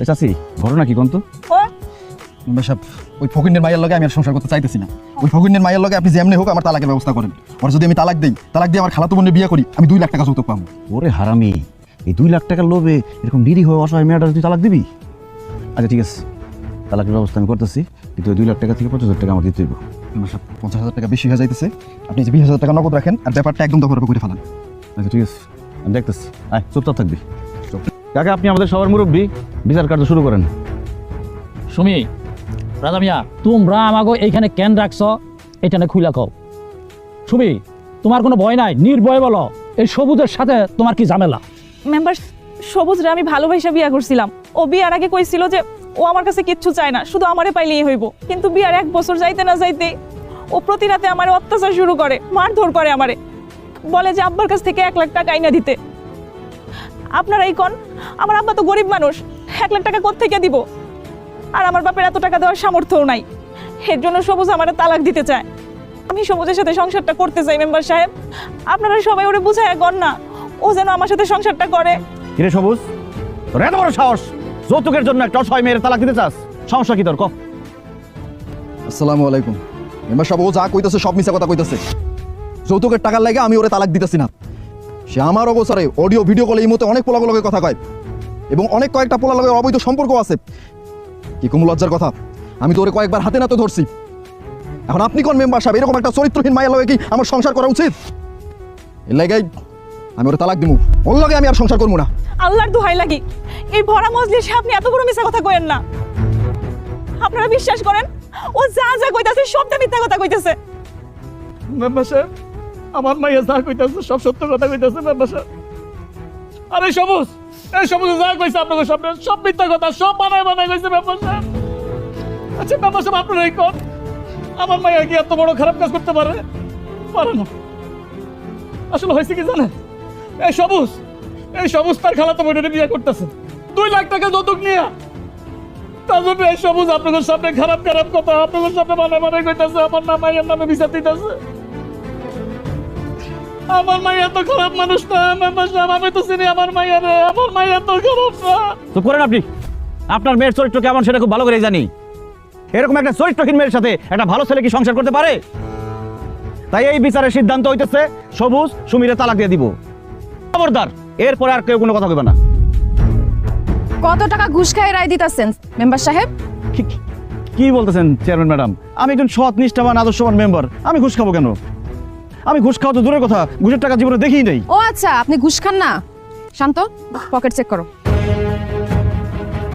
চাচি ঘটনা কি কোন তো? ওই ফকিনের মায়ের লগে আমি আর সংসার করতে চাইতেছি না। ওই ফকিনের মায়ের লগে আপনি যেমনি হোক আমার তালাকের ব্যবস্থা করেন। আর যদি আমি তালাক দিয়ে আমার খালাতো বোনের বিয়ে করি, আমি 2 লাখ টাকা যৌতুক পাবো। ওরে হারামি, এই 2 লাখ টাকার লোভে এরকম নিরীহ অসহায় মেয়েটা তুই তালাক দিবি? আচ্ছা ঠিক আছে, তালাকের ব্যবস্থা আমি করতেছি, কিন্তু 2 লাখ টাকা থেকে 50,000 টাকা আমার দিতে হইব। 50,000 টাকা বেশি হয়ে যাইতেছে। আপনি যে 20,000 টাকা নগদ রাখেন আর ব্যাপারটা একদম দফা করে ফেলান। আচ্ছা ঠিক আছে, আমি দেখতেছি। আয় চুপচাপ থাকবি। কাকা আপনি আমাদের সবার মুরব্বী, বিচার কার্য শুরু করেন। সুমি, রাজা মিয়া, তোমরা আমাকে এইখানে কেন রাখছো এটা না খুইলা কও। সুমি, তোমার কোনো ভয় নাই, নির্ভয় বলো এই সবুজের সাথে তোমার কি ঝামেলা? মেম্বার, সবুজরে আমি ভালোবাসা বিয়া করছিলাম। ও বিয়ার আগে কইছিল যে ও আমার কাছে কিচ্ছু চায় না, শুধু আমারে পাইলেই হইব। কিন্তু বিয়ার 1 বছর যাইতে না যাইতে ও প্রতি রাতে আমার অত্যাচার শুরু করে, মারধর করে আমারে। বলে যে আব্বার কাছ থেকে 1 লাখ টাকা আইনা দিতে। আপনারা এই কোন, আমার আব্বা তো গরিব মানুষ, 1 লাখ টাকা কোত্থেকে দিব? আর আমার বাপের এত টাকা দেওয়ার সামর্থ্যও নাই। এর জন্য সবুজ আমারে তালাক দিতে চায়। আমি সবুজের সাথে সংসারটা করতে চাই মেম্বার সাহেব। আপনারা সবাই ওরে বুঝায় গণ না, ও যেন আমার সাথে সংসারটা করে। কিরে সবুজ, তোর এত বড় সাহস, যৌতুকের জন্য একটা অসহায় মেয়ের তালাক দিতে চাস? সমস্যা কি তোর? ক। আসসালামু আলাইকুম। মেম্বার সাহেব, ও যা কইতেছে সব মিছা কথা কইতেছে। যৌতুকের টাকার লাগে আমি ওরে তালাক দিতেছি না। সে আমার অবসরে অডিও ভিডিও কলে এই মতো অনেক পোলাগুলো লগে কথা কয়, এবং অনেক কয়েকটা পোলা লগে অবৈধ সম্পর্ক আছে। কি কোন লজ্জার কথা, আমি তো ওরে কয়েকবার হাতে নাতে ধরছি। এখন আপনি কোন মেম্বার সাহেব, এরকম একটা চরিত্রহীন মায়ের লগে কি আমার সংসার করা উচিত? এর লাগাই আমি ওরে তালাক দিব। ওর লগে আমি আর সংসার করবো না। আল্লাহর দোহাই লাগি, এই ভরা মজলিসে আপনি এত বড় মিথ্যা কথা কইেন না। আপনারা বিশ্বাস করেন, ও যা যা কইতাছে সবটা মিথ্যা কথা কইতেছে। মেম্বার সাহেব, আমার মাইয়া যা কইতাছে সব সত্য কথা কইতাছে মেম্বার সাহেব। আরে সবুজ, এই সবুজ যা কইছে আপনাদের সামনে সব মিথ্যা কথা, সব বানায় কইছে মেম্বার সাহেব। আচ্ছা মেম্বার সাহেব, আপনারা এই কোন, আমার মাইয়া কি এত বড় খারাপ কাজ করতে পারে? পারে না। আসলে হয়েছে কি জানেন, এই সবুজ তার খালাতো বোনের বিয়ে করতেছে 2 লাখ টাকা যৌতুক নিয়ে। তার জন্য এই সবুজ আপনাদের সামনে খারাপ কথা আপনাদের সামনে বানায় কইতাছে আমার নাম মাইয়ার নামে বিচার দিতেছে। আমার মাইয়া তো খারাপ মানুষ না মেম্বার সাহেব, আমি তো চিনি আমার মাইয়া রে, আমার মাইয়া তো খারাপ না। চুপ করেন আপনি। আপনার মেয়ের চরিত্র কেমন সেটা খুব ভালো করে জানি। এরকম একটা চরিত্রহীন মেয়ের সাথে একটা ভালো ছেলে কি সংসার করতে পারে? তাই এই বিচারের সিদ্ধান্ত হইতেছে সবুজ সুমিরে তালাক দিয়ে দিব। খবরদার, এরপরে আর কেউ কোনো কথা কইবে না। কত টাকা ঘুষ খাই রায় দিতেছেন মেম্বার সাহেব? কি বলতেছেন চেয়ারম্যান ম্যাডাম? আমি একজন সৎ নিষ্ঠাবান আদর্শবান মেম্বার, আমি ঘুষ খাবো কেন? আমি ঘুষ খাওয়া তো দূরের কথা, ঘুষের টাকা জীবনে দেখিই নেই। ও আচ্ছা, আপনি ঘুষ খান না? শান্ত, পকেট চেক করো।